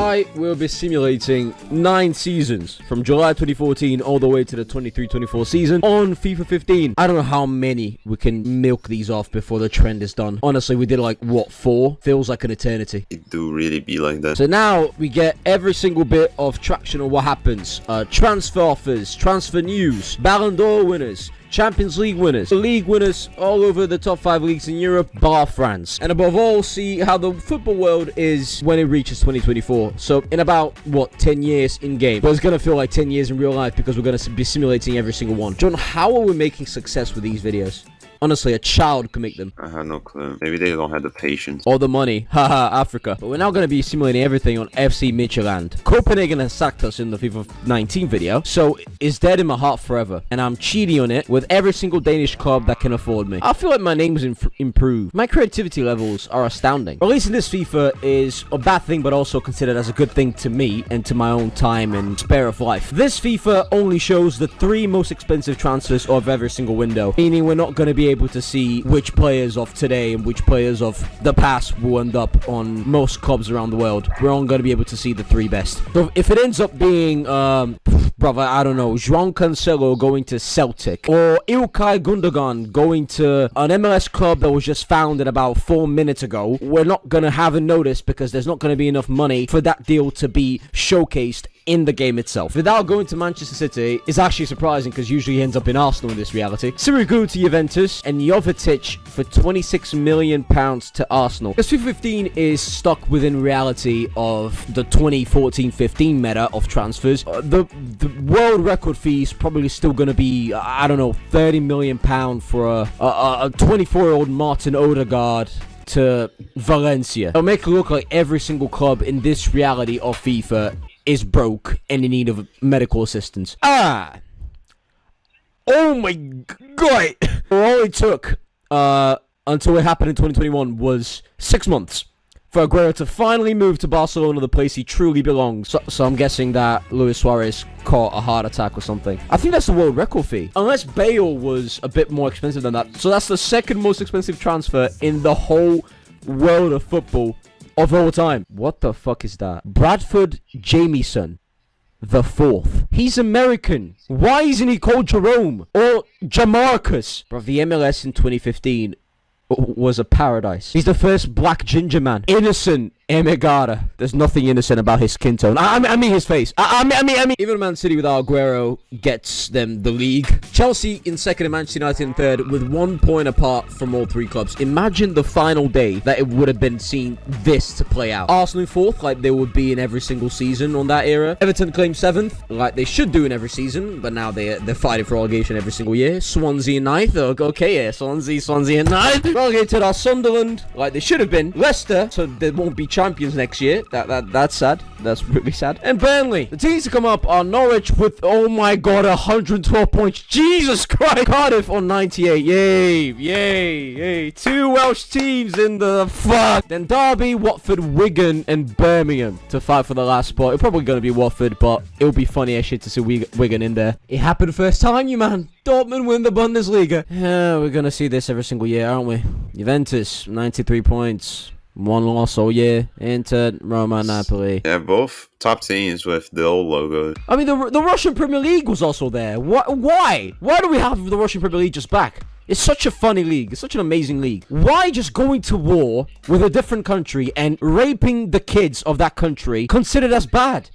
I will be simulating 9 seasons from July 2014 all the way to the 23-24 season on FIFA 15. I don't know how many we can milk these off before the trend is done. Honestly, we did like, what, 4? Feels like an eternity. It do really be like that. So now we get every single bit of traction on what happens. Transfer offers, transfer news, Ballon d'Or winners, Champions League winners, league winners all over the top 5 leagues in Europe, bar France. And above all, see how the football world is when it reaches 2024. So in about, what, 10 years in game. But it's going to feel like 10 years in real life because we're going to be simulating every single one. John, how are we making success with these videos? Honestly, a child could make them. I have no clue. Maybe they don't have the patience. Or the money. Haha, Africa. But we're now going to be simulating everything on FC Midtjylland. Copenhagen has sacked us in the FIFA 19 video, so it's dead in my heart forever. And I'm cheating on it with every single Danish club that can afford me. I feel like my name's improved. My creativity levels are astounding. Releasing this FIFA is a bad thing, but also considered as a good thing to me and to my own time and spare of life. This FIFA only shows the 3 most expensive transfers of every single window, meaning we're not going to be able to see which players of today and which players of the past will end up on most clubs around the world. We're only going to be able to see the 3 best. So if it ends up being, brother, I don't know, João Cancelo going to Celtic, or Ilkay Gundogan going to an MLS club that was just founded about 4 minutes ago, we're not going to have a notice because there's not going to be enough money for that deal to be showcased in the game itself. Without going to Manchester City is actually surprising because usually he ends up in Arsenal in this reality. Sirigu to Juventus and Jovetic for £26 million to Arsenal. Because FIFA 15 is stuck within reality of the 2014-15 meta of transfers. The world record fee is probably still going to be, I don't know, £30 million for a 24-year-old Martin Odegaard to Valencia. It'll make it look like every single club in this reality of FIFA is broke and in need of medical assistance. Oh my god! It only took until it happened in 2021 was 6 months for Aguero to finally move to Barcelona, the place he truly belongs. So I'm guessing that Luis Suarez caught a heart attack or something. I think that's the world record fee. Unless Bale was a bit more expensive than that. So that's the 2nd most expensive transfer in the whole world of football of all time. What the fuck is that? Bradford Jamieson the 4th. He's American. Why isn't he called Jerome or Jamarcus? Bro, the MLS in 2015 was a paradise. He's the first black ginger man. Innocent Emigara. There's nothing innocent about his skin tone. I mean his face. I mean. Even Man City without Aguero gets them the league. Chelsea in 2nd and Manchester United in 3rd with 1 point apart from all 3 clubs. Imagine the final day that it would have been seen this to play out. Arsenal in 4th, like they would be in every single season on that era. Everton claimed 7th, like they should do in every season, but now they're fighting for relegation every single year. Swansea in 9th. Okay, yeah, Swansea in 9th. Relegated are Sunderland, like they should have been. Leicester, so they won't be champions next year. That's sad. That's really sad. And Burnley. The teams to come up are Norwich with, oh my god, 112 points. Jesus Christ. Cardiff on 98. Yay. 2 Welsh teams in the fuck. Then Derby, Watford, Wigan, and Birmingham to fight for the last spot. It's probably going to be Watford, but it'll be funny as shit to see Wigan in there. It happened first time, you man. Dortmund win the Bundesliga. Yeah, we're going to see this every single year, aren't we? Juventus, 93 points. 1 loss all year. Inter, Roma, Napoli. Yeah, both top teams with the old logo. I mean, the Russian Premier League was also there. Why? Why do we have the Russian Premier League just back? It's such a funny league. It's such an amazing league. Why just going to war with a different country and raping the kids of that country considered as bad?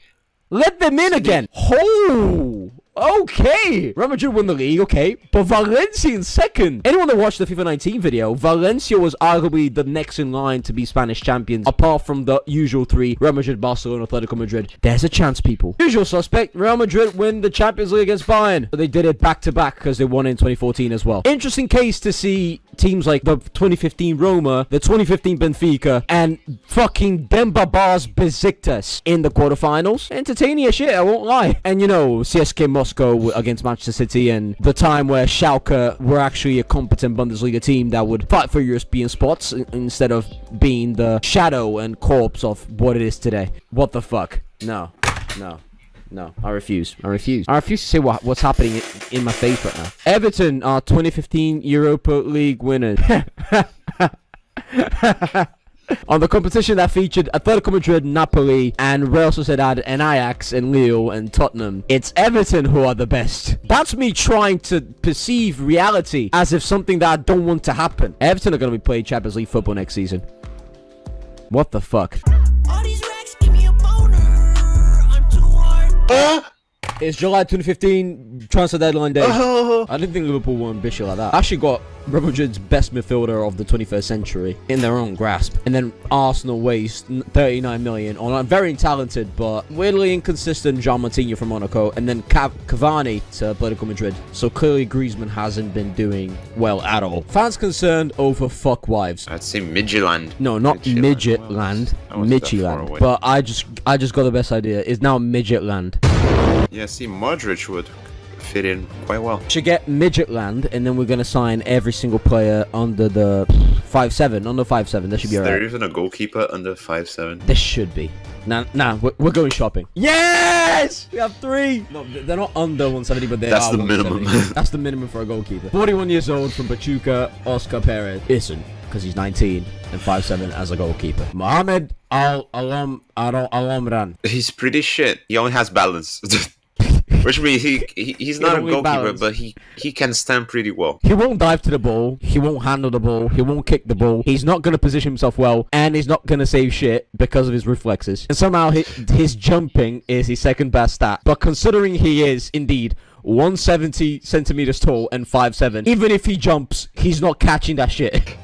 Let them in again. Oh! Okay, Real Madrid won the league, okay, but Valencia in 2nd. Anyone that watched the FIFA 19 video, Valencia was arguably the next in line to be Spanish champions, apart from the usual 3, Real Madrid, Barcelona, Atletico Madrid. There's a chance, people. Usual suspect, Real Madrid win the Champions League against Bayern. But they did it back-to-back because they won in 2014 as well. Interesting case to see teams like the 2015 Roma, the 2015 Benfica, and fucking Demba Ba's Besiktas in the quarterfinals. Entertaining as shit, I won't lie. And you know, CSK Moscow against Manchester City, and the time where Schalke were actually a competent Bundesliga team that would fight for European spots instead of being the shadow and corpse of what it is today. What the fuck? No. I refuse to say what's happening in my face right now. Everton are 2015 Europa League winners. On the competition that featured Atletico Madrid, Napoli, and Real Sociedad, and Ajax, and Lille, and Tottenham, it's Everton who are the best. That's me trying to perceive reality as if something that I don't want to happen. Everton are going to be playing Champions League football next season. What the fuck? All these racks give me a boner. I'm too hard. It's July 2015, transfer deadline day. I didn't think Liverpool were ambitious like that. I actually got Real Madrid's best midfielder of the 21st century in their own grasp. And then Arsenal waste 39 million on a very talented but weirdly inconsistent John Martinho from Monaco. And then Cavani to Atletico Madrid. So clearly Griezmann hasn't been doing well at all. Fans concerned over fuck wives. I'd say Midtjylland. No, not Midget Land. Midtjylland. But I just got the best idea. It's now Midget Land. Yeah, see, Modric would fit in quite well. Should get Midget Land, and then we're gonna sign every single player under the 5'7". Under 5'7", that should be Is there alright. even a goalkeeper under 5'7"? There should be. Nah, we're going shopping. Yes! We have 3! No, they're not under 170, but they That's are the 170. minimum. That's the minimum for a goalkeeper. 41 years old from Pachuca, Oscar Perez. Isn't, because he's 19 and 5'7" as a goalkeeper. Mohamed Al-Amran. He's pretty shit. He only has balance. Which means he's not a only goalkeeper, balance. but he can stand pretty well. He won't dive to the ball. He won't handle the ball. He won't kick the ball. He's not going to position himself well. And he's not going to save shit because of his reflexes. And somehow his jumping is his second best stat. But considering he is, indeed, 170 centimeters tall and 5'7", even if he jumps, he's not catching that shit.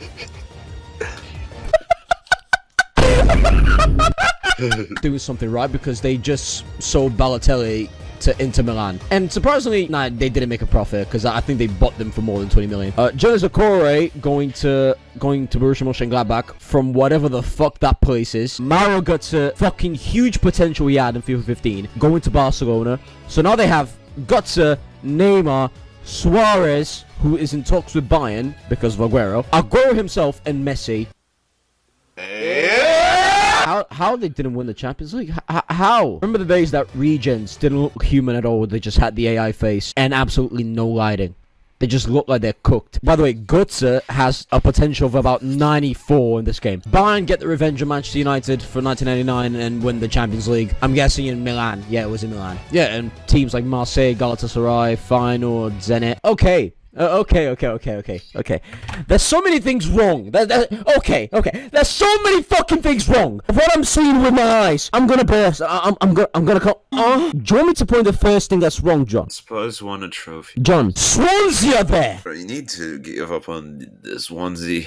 Doing something right because they just sold Balotelli to Inter Milan. And surprisingly, they didn't make a profit because I think they bought them for more than 20 million. Jonas Okore going to Borussia Mönchengladbach from whatever the fuck that place is. Mauro Götze, fucking huge potential he had in FIFA 15, going to Barcelona. So now they have Götze, Neymar, Suarez, who is in talks with Bayern because of Aguero himself, and Messi. How they didn't win the Champions League? How? Remember the days that Regens didn't look human at all? They just had the AI face and absolutely no lighting. They just look like they're cooked. By the way, Götze has a potential of about 94 in this game. Bayern get the revenge of Manchester United for 1999 and win the Champions League. I'm guessing in Milan. Yeah, it was in Milan. Yeah, and teams like Marseille, Galatasaray, Feyenoord, Zenit. Okay. Okay. There's so many things wrong. Okay. There's so many fucking things wrong. What I'm seeing with my eyes, I'm gonna burst. I'm gonna call. Do you want me to point the first thing that's wrong, John? Spurs won a trophy. John, Swansea are there. Bro, you need to give up on the Swansea.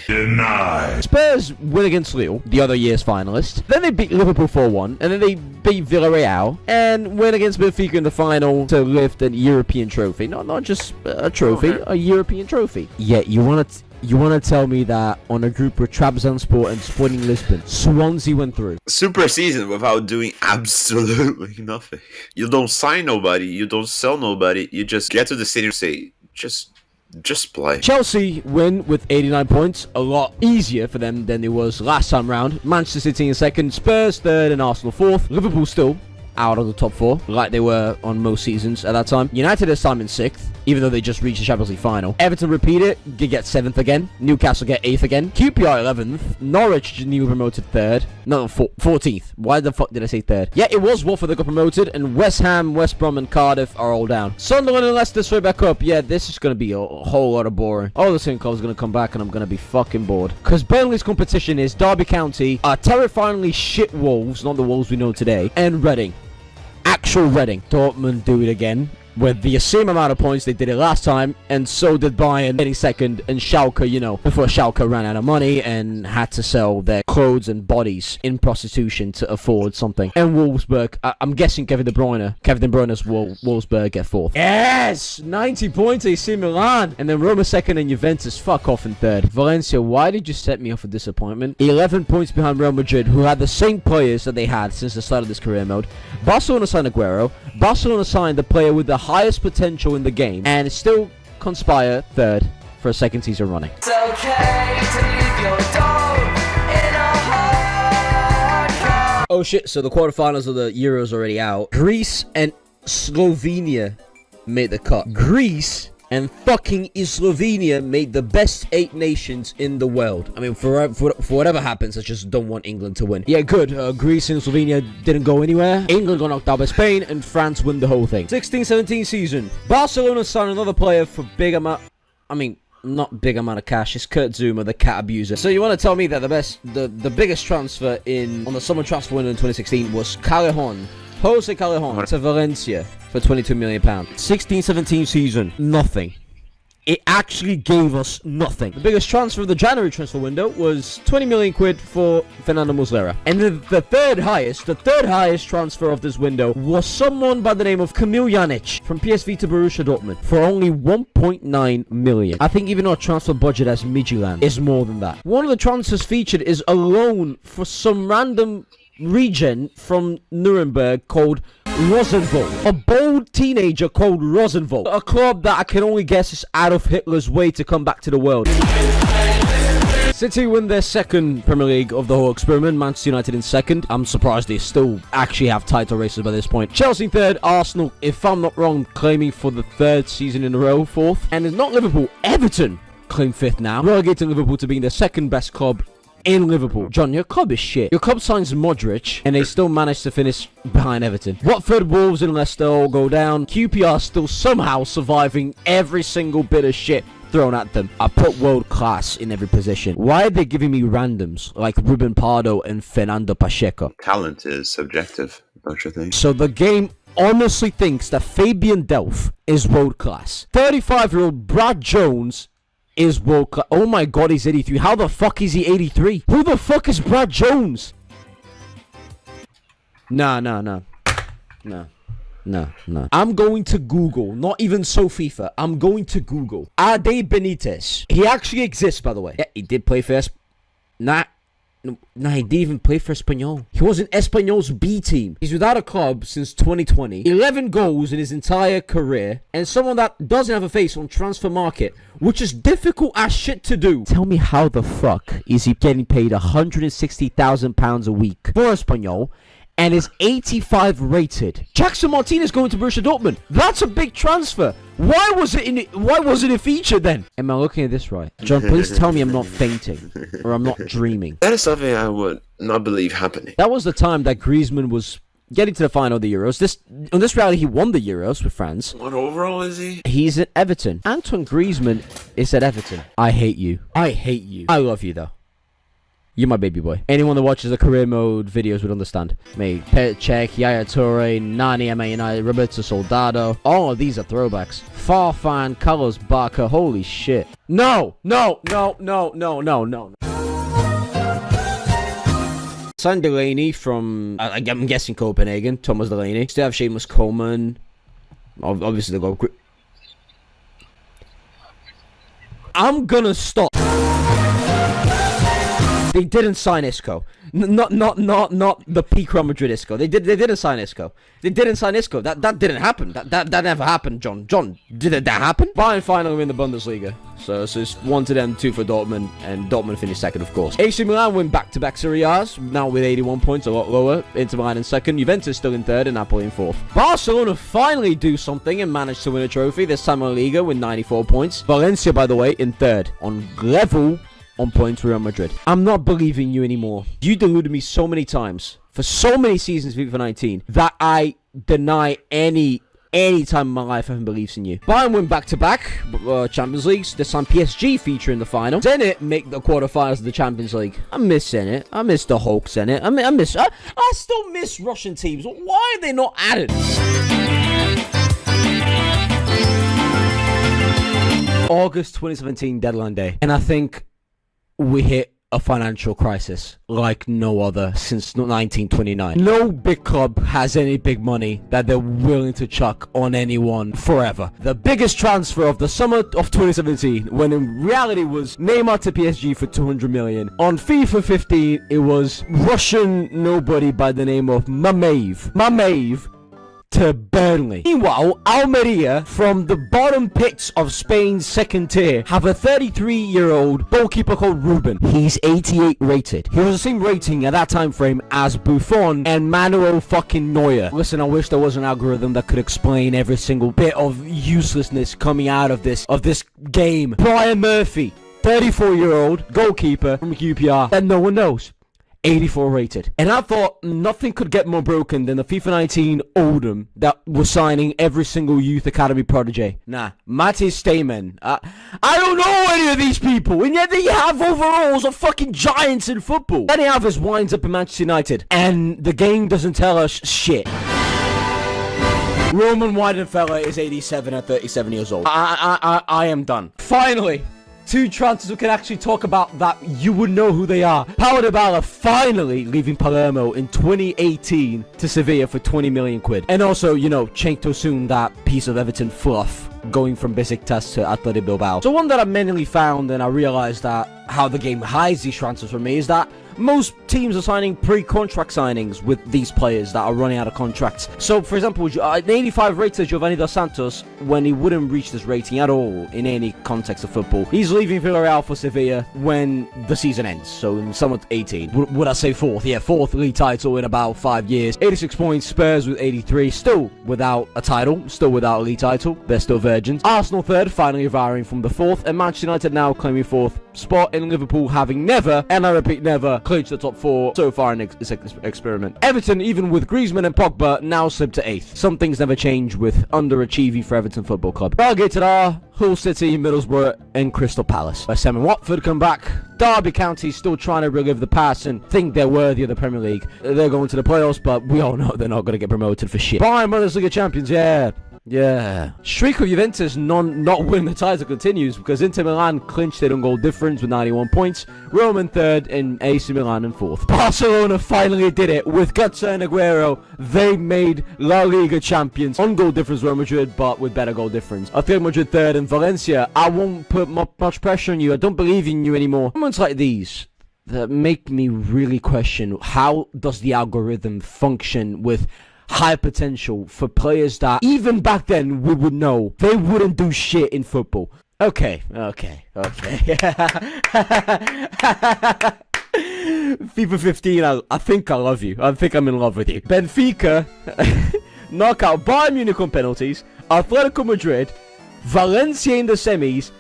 Spurs win against Lille, the other year's finalist. Then they beat Liverpool 4-1, and then they beat Villarreal, and win against Benfica in the final to lift a European trophy. Not just a trophy, a European trophy. Yeah, you wanna tell me that on a group with Trabzonspor and Sporting Lisbon, Swansea went through? Super season without doing absolutely nothing. You don't sign nobody, you don't sell nobody, you just get to the city and say, just play. Chelsea win with 89 points, a lot easier for them than it was last time round. Manchester City in second, Spurs third, and Arsenal fourth. Liverpool still out of the top 4, like they were on most seasons at that time. United this time in 6th, even though they just reached the Champions League final. Everton repeat it, get 7th again. Newcastle get 8th again. QPR 11th. Norwich newly promoted 3rd. No, 14th. Why the fuck did I say 3rd? Yeah, it was Watford that got promoted, and West Ham, West Brom, and Cardiff are all down. Sunderland and Leicester straight back up. Yeah, this is going to be a whole lot of boring. All the same clubs going to come back, and I'm going to be fucking bored. Because Burnley's competition is Derby County, terrifyingly shit Wolves, not the Wolves we know today, and Reading. Actual Reading. Dortmund do it again with the same amount of points they did it last time, and so did Bayern getting second, and Schalke, before Schalke ran out of money and had to sell their clothes and bodies in prostitution to afford something. And Wolfsburg, I'm guessing Kevin De Bruyne's Wolfsburg get 4th. Yes! 90 points, AC Milan! And then Roma 2nd and Juventus fuck off in 3rd. Valencia, why did you set me off for disappointment? 11 points behind Real Madrid, who had the same players that they had since the start of this career mode. Barcelona signed Aguero. Barcelona signed the player with the highest potential in the game, and still conspire 3rd for a 2nd season running. It's okay to leave your dog in a hard car. Oh shit, so the quarterfinals of the Euros already out. Greece and Slovenia made the cut. Greece And fucking Slovenia made the best 8 nations in the world. I mean, for whatever happens, I just don't want England to win. Yeah, good. Greece and Slovenia didn't go anywhere. England got knocked out by Spain, and France won the whole thing. 16-17 season. Barcelona signed another player for big amount... I mean... not big amount of cash. It's Kurt Zuma, the cat abuser. So you want to tell me that the biggest transfer on the summer transfer window in 2016 was Jose Callejon to Valencia for £22 million. 16-17 season, nothing. It actually gave us nothing. The biggest transfer of the January transfer window was 20 million quid for Fernando Muslera. And the third highest transfer of this window was someone by the name of Kamil Janic from PSV to Borussia Dortmund for only 1.9 million. I think even our transfer budget as Midtjylland is more than that. One of the transfers featured is a loan for some random regen from Nuremberg called Rosenvold. A bold teenager called Rosenvold. A club that I can only guess is Adolf Hitler's way to come back to the world. City win their second Premier League of the whole experiment. Manchester United in second. I'm surprised they still actually have title races by this point. Chelsea in third. Arsenal, if I'm not wrong, claiming for the third season in a row, fourth. And it's not Liverpool. Everton claim fifth now, relegating Liverpool to being the second best club in Liverpool. John, your club is shit. Your club signs Modric, and they still manage to finish behind Everton. Watford, Wolves, and Leicester all go down. QPR still somehow surviving every single bit of shit thrown at them. I put world class in every position. Why are they giving me randoms like Ruben Pardo and Fernando Pacheco? Talent is subjective, don't you think? So the game honestly thinks that Fabian Delph is world class. 35-year-old Brad Jones is world class. Oh my god, he's 83. How the fuck is he 83? Who the fuck is Brad Jones? Nah. I'm going to Google. Not even so FIFA. I'm going to Google. Ade Benitez. He actually exists, by the way. Yeah, he did play for he didn't even play for Espanyol. He was in Espanyol's B team. He's without a club since 2020. 11 goals in his entire career. And someone that doesn't have a face on transfer market, which is difficult as shit to do. Tell me how the fuck is he getting paid £160,000 a week for Espanyol and is 85 rated? Jackson Martinez going to Borussia Dortmund. That's a big transfer. Why wasn't it featured then? Am I looking at this right? John, please tell me I'm not fainting or I'm not dreaming. That is something I would not believe happening. That was the time that Griezmann was getting to the final of the Euros. On this rally, he won the Euros with France. What overall is he? He's at Everton. Antoine Griezmann is at Everton. I hate you. I hate you. I love you, though. You're my baby boy. Anyone that watches the career mode videos would understand. Me, Petr Cech, Yaya Toure, Nani, MA United, Roberto Soldado. All of these are throwbacks. Farfan, Carlos Barca. Holy shit. No. Signed Delaney from, I'm guessing Copenhagen. Thomas Delaney. Still have Seamus Coleman. Obviously, they go. I'm gonna stop. They didn't sign Isco. Not the peak Real Madrid Isco. They didn't sign Isco. They didn't sign Isco. That didn't happen. That never happened, John. Did that happen? Bayern finally win the Bundesliga. So it's 1 to them, 2 for Dortmund, and Dortmund finished second, of course. AC Milan win back-to-back Serie A's, now with 81 points, a lot lower. Inter Milan in second, Juventus still in third, and Napoli in fourth. Barcelona finally do something and manage to win a trophy, this time La Liga with 94 points. Valencia, by the way, in third, on level on points with Real Madrid. I'm not believing you anymore. You deluded me so many times for so many seasons FIFA 19 that I deny any time in my life I haven't believed in you. Bayern win back-to-back Champions Leagues. This time PSG feature in the final. Zenit make the quarterfinals of the Champions League. I miss Zenit. I miss the Hulk Zenit. I still miss Russian teams. Why are they not added? August 2017 deadline day. And I think we hit a financial crisis like no other since 1929. No big club has any big money that they're willing to chuck on anyone forever. The biggest transfer of the summer of 2017, when in reality was Neymar to PSG for 200 million. On FIFA 15, it was Russian nobody by the name of Mamaev to Burnley. Meanwhile, Almeria, from the bottom pits of Spain's second tier, have a 33-year-old goalkeeper called Ruben. He's 88 rated. He was the same rating at that time frame as Buffon and Manuel fucking Neuer. Listen, I wish there was an algorithm that could explain every single bit of uselessness coming out of this game. Brian Murphy, 34-year-old goalkeeper from QPR that no one knows. 84 rated. And I thought nothing could get more broken than the FIFA 19 Oldham that was signing every single youth academy prodigy. Nah, Matty Stamen. I don't know any of these people, and yet they have overalls of fucking giants in football. Then Alves winds up in Manchester United, and the game doesn't tell us shit. Roman Weidenfeller is 87 at 37 years old. I am done. Finally, two transfers we can actually talk about that you would know who they are. Paulo Dybala finally leaving Palermo in 2018 to Sevilla for 20 million quid. And also, you know, Cenk Tosun, that piece of Everton fluff, going from Besiktas to Athletic Bilbao. So one that I manually found, and I realized that how the game hides these transfers for me, is that most teams are signing pre-contract signings with these players that are running out of contracts. So, for example, an 85 rated Giovanni Dos Santos, when he wouldn't reach this rating at all in any context of football, he's leaving Villarreal for Sevilla when the season ends. So, in summer 18. Would I say fourth? Yeah, fourth league title in about 5 years. 86 points, Spurs with 83, still without a title, still without a league title. They're still virgins. Arsenal third, finally retiring from the fourth, and Manchester United now claiming fourth spot, in Liverpool having never, and I repeat never, clinched the top four so far in this experiment. Everton, even with Griezmann and Pogba, now slipped to 8th. Some things never change with underachieving for Everton Football Club. Relegated are Hull City, Middlesbrough and Crystal Palace. West Ham and Watford come back. Derby County still trying to relive the past and think they're worthy of the Premier League. They're going to the playoffs, but we all know they're not going to get promoted for shit. Bayern Bundesliga champions, yeah. Streak of Juventus not winning the title continues because Inter Milan clinched their own goal difference with 91 points. Rome in third and AC Milan in fourth. Barcelona finally did it with Götze and Aguero. They made La Liga champions. On goal difference Real Madrid, but with better goal difference. Atletico Madrid third and Valencia. I won't put much pressure on you. I don't believe in you anymore. Moments like these that make me really question how does the algorithm function with high potential for players that even back then we would know they wouldn't do shit in football. Okay. FIFA 15, I think I love you. I think I'm in love with you. Benfica knock out Bayern Munich on penalties, Atletico Madrid, Valencia in the semis,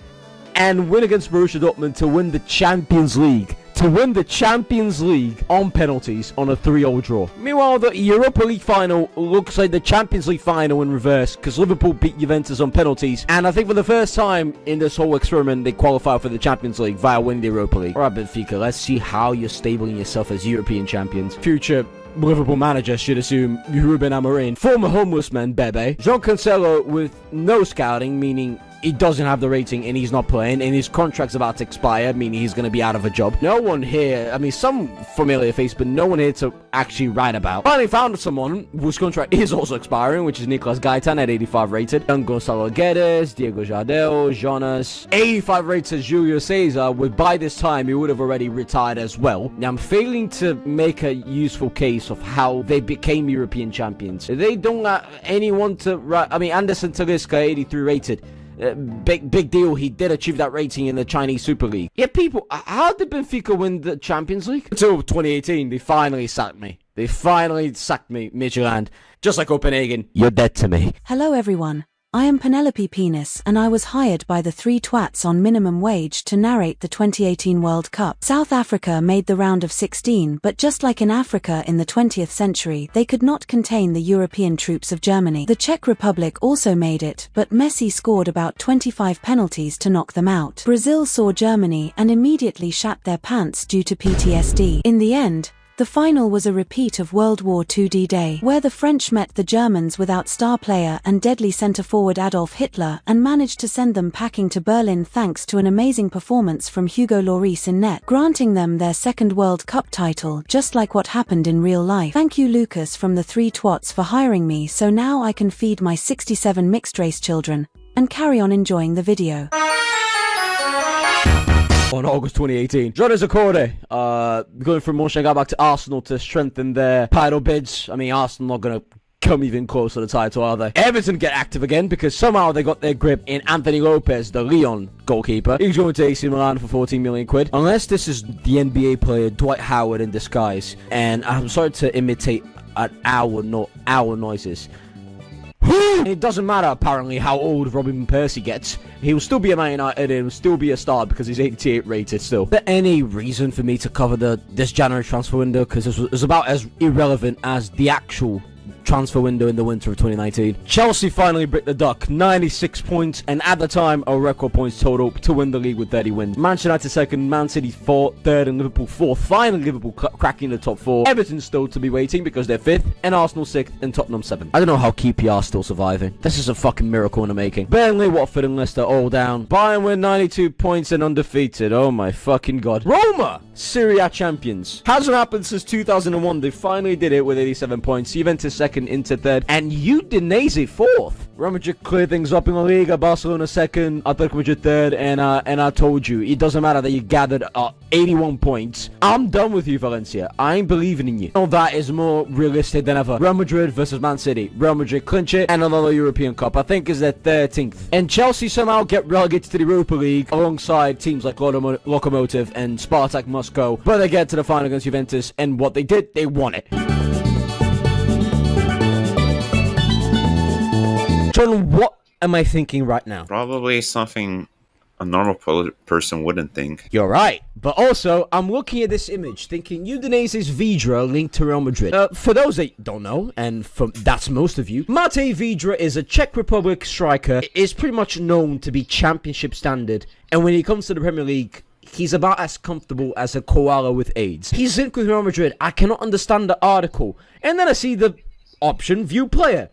and win against Borussia Dortmund to win the Champions League. To win the Champions League on penalties on a 3-0 draw. Meanwhile, the Europa League final looks like the Champions League final in reverse because Liverpool beat Juventus on penalties. And I think for the first time in this whole experiment, they qualify for the Champions League via winning the Europa League. Alright, Benfica, let's see how you're stabling yourself as European champions. Future Liverpool manager should assume Ruben Amorim. Former homeless man Bebe. Jean Cancelo with no scouting, meaning he doesn't have the rating and he's not playing, and his contract's about to expire, meaning he's going to be out of a job. No one here, I mean, some familiar face, but no one here to actually write about. Finally found someone whose contract is also expiring, which is Nicolas Gaitan at 85 rated. Young Gonzalo Guedes, Diego Jardel, Jonas. 85 rated Julio Cesar, with by this time he would have already retired as well. Now I'm failing to make a useful case of how they became European champions. They don't have anyone to write. I mean, Anderson Talisca, 83 rated. Big deal, he did achieve that rating in the Chinese Super League. Yeah, people, how did Benfica win the Champions League? Until 2018, they finally sacked me. Midtjylland. Just like Copenhagen, you're dead to me. Hello everyone. I am Penelope Penis and I was hired by the three twats on minimum wage to narrate the 2018 World Cup. South Africa made the round of 16, but just like in Africa in the 20th century, they could not contain the European troops of Germany. The Czech Republic also made it, but Messi scored about 25 penalties to knock them out. Brazil saw Germany and immediately shat their pants due to PTSD. In the end, the final was a repeat of World War II D-Day, where the French met the Germans without star player and deadly centre-forward Adolf Hitler and managed to send them packing to Berlin thanks to an amazing performance from Hugo Lloris in net, granting them their second World Cup title, just like what happened in real life. Thank you Lucas from the Three Twats for hiring me, so now I can feed my 67 mixed-race children and carry on enjoying the video. On August 2018, Jonas Acorde, going from Mönchengladbach back to Arsenal to strengthen their title bids. I mean, Arsenal not going to come even close to the title, are they? Everton get active again because somehow they got their grip in Anthony Lopez, the Lyon goalkeeper. He's going to AC Milan for 14 million quid. Unless this is the NBA player Dwight Howard in disguise. And I'm sorry to imitate owl noises. It doesn't matter apparently how old Robin Percy gets. He will still be a Man United and he will still be a star because he's 88 rated still. Is there any reason for me to cover this January transfer window? Because it was about as irrelevant as the actual transfer window in the winter of 2019. Chelsea finally break the duck, 96 points, and at the time a record points total to win the league with 30 wins. Manchester United second, Man City third, and Liverpool fourth. Finally Liverpool cracking the top four. Everton still to be waiting because they're fifth, and Arsenal sixth, and Tottenham seventh. I don't know how QPR are still surviving. This is a fucking miracle in the making. Burnley, Watford, and Leicester all down. Bayern win 92 points and undefeated. Oh my fucking god. Roma, Serie A champions. Hasn't happened since 2001. They finally did it with 87 points. Juventus second, Inter third, and Udinese fourth. Real Madrid clear things up in La Liga. Barcelona second, Atletico Madrid third, and I told you, it doesn't matter that you gathered 81 points. I'm done with you, Valencia. I ain't believing in you. All that is more realistic than ever. Real Madrid versus Man City. Real Madrid clinch it, and another European Cup. I think is their 13th. And Chelsea somehow get relegated to the Europa League alongside teams like Lokomotiv and Spartak Moscow. But they get to the final against Juventus, and what they did, they won it. Jordan, what am I thinking right now? Probably something a normal person wouldn't think. You're right. But also, I'm looking at this image thinking Udinese's Vidra linked to Real Madrid. For those that don't know, and that's most of you, Matej Vidra is a Czech Republic striker. Is pretty much known to be championship standard. And when he comes to the Premier League, he's about as comfortable as a koala with AIDS. He's linked with Real Madrid. I cannot understand the article. And then I see the option, view player.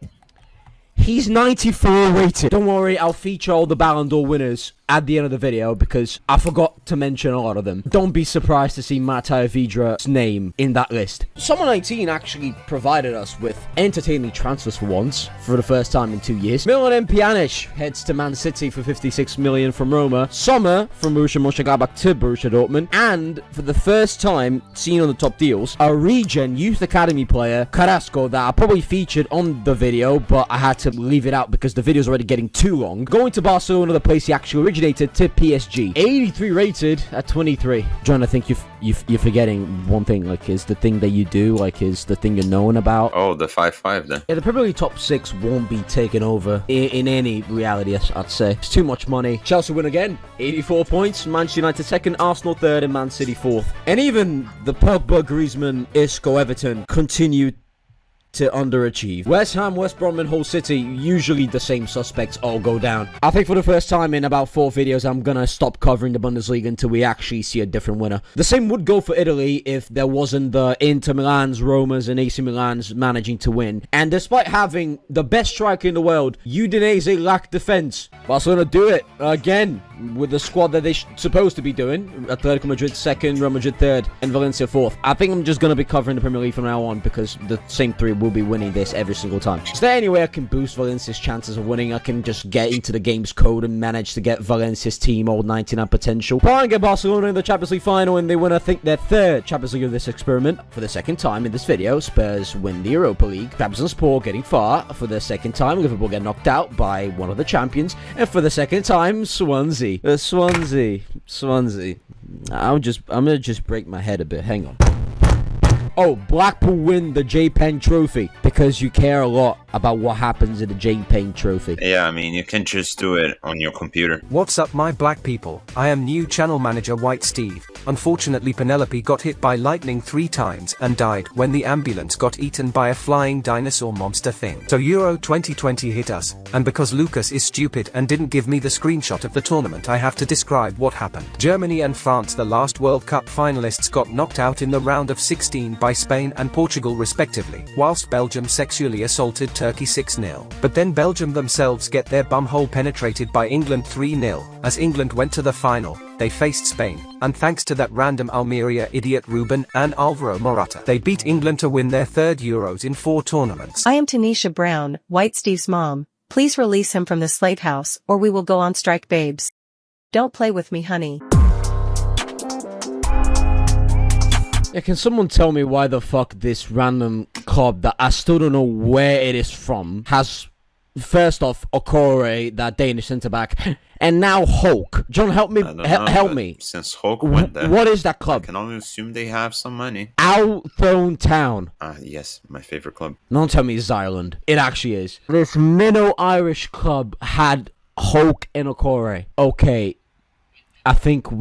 He's 94 rated. Don't worry, I'll feature all the Ballon d'Or winners at the end of the video because I forgot to mention a lot of them. Don't be surprised to see Matej Vidra's name in that list. Summer 19 actually provided us with entertaining transfers for once, for the first time in 2 years. Milan Pjanic heads to Man City for 56 million from Roma. Sommer from Borussia Mönchengladbach to Borussia Dortmund. And for the first time, seen on the top deals, a regen youth academy player, Carrasco, that I probably featured on the video, but I had to leave it out because the video's already getting too long. Going to Barcelona, the place he actually originated, to PSG. 83 rated at 23. John, I think you're forgetting one thing, like, is the thing that you do, like, is the thing you're known about. Oh, the 5-5 then. Yeah, the Premier League top 6 won't be taken over in any reality, I'd say. It's too much money. Chelsea win again. 84 points. Manchester United second, Arsenal third, and Man City fourth. And even the Pogba, Griezmann, Isco, Everton continue to underachieve. West Ham, West Brom, and Hull City, usually the same suspects, all go down. I think for the first time in about 4 videos, I'm gonna stop covering the Bundesliga until we actually see a different winner. The same would go for Italy if there wasn't the Inter Milans, Romas, and AC Milans managing to win. And despite having the best striker in the world, Udinese lack defense. Barcelona do it again with the squad that they're supposed to be doing. Atletico Madrid second, Real Madrid third, and Valencia fourth. I think I'm just gonna be covering the Premier League from now on because the same 3 will be winning this every single time. Is there any way I can boost Valencia's chances of winning? I can just get into the game's code and manage to get Valencia's team all 99 potential. Try and get Barcelona in the Champions League final, and they win, I think, their 3rd Champions League of this experiment. For the 2nd time in this video, Spurs win the Europa League. Trabzonspor getting far. For the 2nd time, Liverpool get knocked out by one of the champions. And for the 2nd time, Swansea. Swansea. I'm gonna just break my head a bit. Hang on. Oh, Blackpool win the J Payne Trophy because you care a lot about what happens in the J Payne Trophy. Yeah, I mean, you can just do it on your computer. What's up, my black people? I am new channel manager White Steve. Unfortunately, Penelope got hit by lightning 3 times and died when the ambulance got eaten by a flying dinosaur monster thing. So Euro 2020 hit us, and because Lucas is stupid and didn't give me the screenshot of the tournament, I have to describe what happened. Germany and France, the last World Cup finalists, got knocked out in the round of 16 by Spain and Portugal respectively, whilst Belgium sexually assaulted Turkey 6-0. But then Belgium themselves get their bumhole penetrated by England 3-0. As England went to the final, they faced Spain, and thanks to that random Almeria idiot Ruben and Alvaro Morata, they beat England to win their 3rd Euros in 4 tournaments. I am Tanisha Brown, White Steve's mom. Please release him from the slave house, or we will go on strike, babes. Don't play with me, honey. Yeah, can someone tell me why the fuck this random club that I still don't know where it is from has, first off, Okore, that Danish centre-back, and now Hulk? John, help me. I don't know, Help but me. Since Hulk went there, What is that I club? can only assume they have some money. Althone Town. Yes, my favorite club. Don't tell me it's Ireland. It actually is. This minnow Irish club had Hulk and Okore. Okay, I think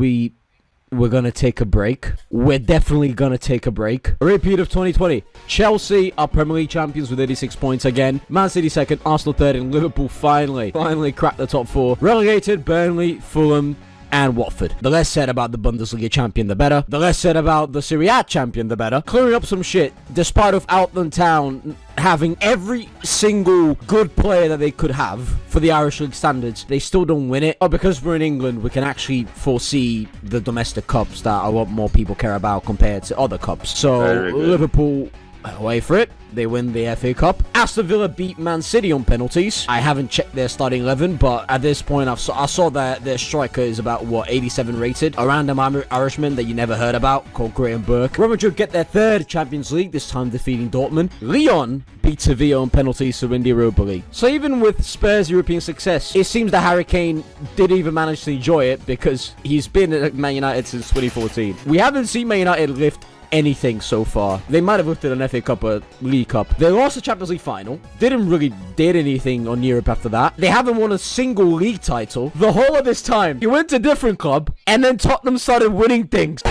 we're gonna take a break. We're definitely gonna take a break. A repeat of 2020. Chelsea are Premier League champions with 86 points again. Man City second, Arsenal third, and Liverpool finally cracked the top four. Relegated Burnley, Fulham, and Watford. The less said about the Bundesliga champion, the better. The less said about the Serie A champion, the better. Clearing up some shit, despite of Outland Town having every single good player that they could have for the Irish League standards, they still don't win it. Or because we're in England, we can actually foresee the domestic cups that a lot more people care about compared to other cups. So Very good. Liverpool, wait for it, they win the FA Cup. Aston Villa beat Man City on penalties. I haven't checked their starting 11, but at this point I saw that their striker is about, 87 rated. A random Irishman that you never heard about called Graham Burke. Real Madrid get their third Champions League, this time defeating Dortmund. Lyon beat Sevilla on penalties to win the Europa League. So even with Spurs' European success, it seems that Harry Kane didn't even manage to enjoy it because he's been at Man United since 2014. We haven't seen Man United lift anything so far. They might have lifted an FA Cup or League Cup. They lost the Champions League final. Didn't really did anything on Europe after that. They haven't won a single league title the whole of this time. You went to a different club, and then Tottenham started winning things.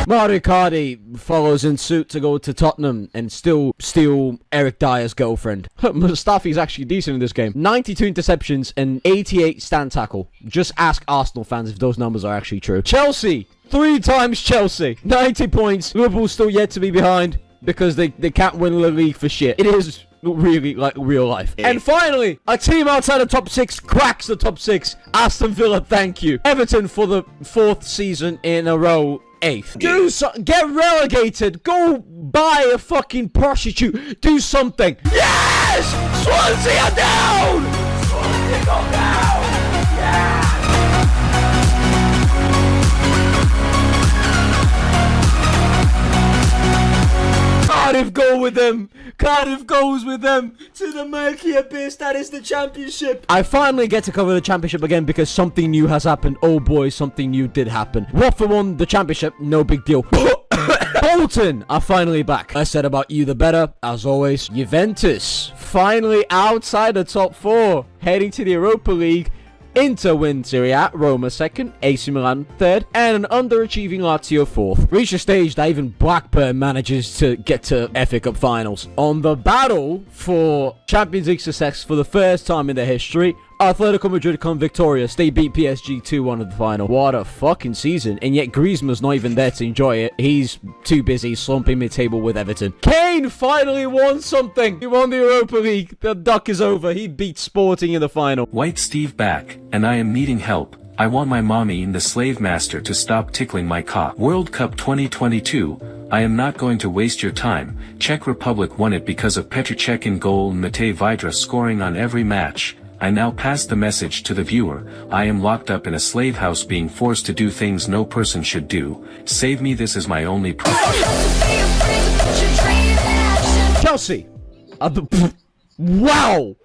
Mario Icardi follows in suit to go to Tottenham and still steal Eric Dyer's girlfriend. Mustafi's actually decent in this game. 92 interceptions and 88 stand tackle. Just ask Arsenal fans if those numbers are actually true. Chelsea, 3 times Chelsea, 90 points. Liverpool still yet to be behind because they can't win the league for shit. It is really like real life. And finally, a team outside the top 6 cracks the top 6. Aston Villa, thank you. Everton for the 4th season in a row. 8th. Do get relegated. Go buy a fucking prostitute. Do something. Yes! Swansea are down! Swansea go down! Yeah! Cardiff go with them. Cardiff goes with them to the murky abyss that is the championship. I finally get to cover the championship again because something new has happened. Oh boy, something new did happen. Watford won the championship, no big deal. Bolton are finally back. I said about you the better, as always. Juventus finally outside the top 4, heading to the Europa League. Inter win Serie A, Roma 2nd, AC Milan 3rd, and an underachieving Lazio 4th. Reach a stage that even Blackburn manages to get to FA Cup finals. On the battle for Champions League success for the first time in their history, Atletico Madrid come victorious. They beat PSG 2-1 in the final. What a fucking season. And yet Griezmann's not even there to enjoy it. He's too busy slumping mid-table with Everton. Kane finally won something. He won the Europa League. The duck is over. He beat Sporting in the final. White Steve back, and I am needing help. I want my mommy and the slave master to stop tickling my cock. World Cup 2022. I am not going to waste your time. Czech Republic won it because of Petr Cech in goal and Matej Vydra scoring on every match. I now pass the message to the viewer. I am locked up in a slave house being forced to do things no person should do. Save me, this is my only Chelsea. Wow.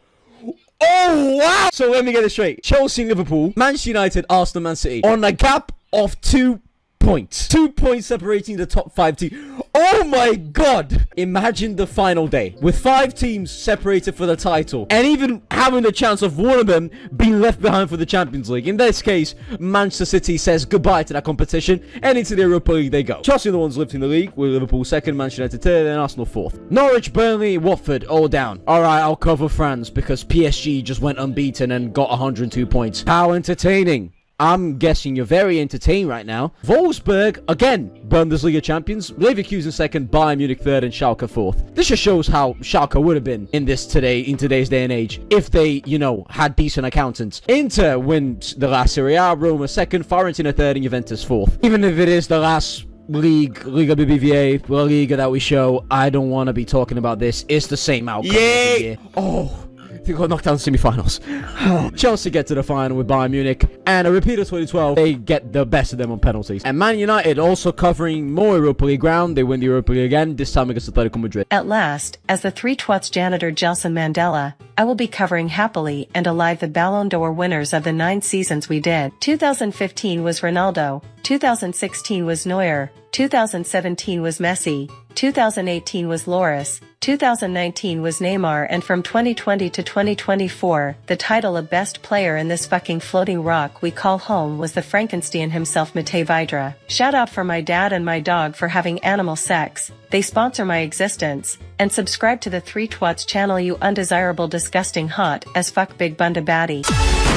Oh, wow. So let me get it straight. Chelsea, Liverpool, Manchester United, Arsenal, Man City. On a gap of 2 points. 2 points separating the top 5 teams. Oh my god! Imagine the final day with 5 teams separated for the title and even having the chance of one of them being left behind for the Champions League. In this case, Manchester City says goodbye to that competition and into the Europa League they go. Chelsea are the ones lifting the league with Liverpool 2nd, Manchester United 3rd, and Arsenal 4th. Norwich, Burnley, Watford all down. Alright, I'll cover France because PSG just went unbeaten and got 102 points. How entertaining. I'm guessing you're very entertained right now. Wolfsburg, again, Bundesliga champions. Leverkusen 2nd, Bayern Munich 3rd, and Schalke 4th. This just shows how Schalke would have been in today's day and age if they, had decent accountants. Inter wins the last Serie A, Roma 2nd, Fiorentina 3rd, and Juventus 4th. Even if it is the last Liga BBVA, La Liga that we show, I don't want to be talking about this. It's the same outcome every year. Oh, They got knocked down in semi-finals. Chelsea get to the final with Bayern Munich, and a repeat of 2012, they get the best of them on penalties. And Man United also covering more Europa League ground, they win the Europa League again, this time against Atletico Madrid. At last, as the Three Twats janitor Gelson Mandela, I will be covering happily and alive the Ballon d'Or winners of the 9 seasons we did. 2015 was Ronaldo, 2016 was Neuer, 2017 was Messi, 2018 was Loris, 2019 was Neymar, and from 2020 to 2024, the title of best player in this fucking floating rock we call home was the Frankenstein himself, Matej Vydra. Shout out for my dad and my dog for having animal sex, they sponsor my existence, and subscribe to the Three Twats channel, you undesirable disgusting hot as fuck big bunda baddie.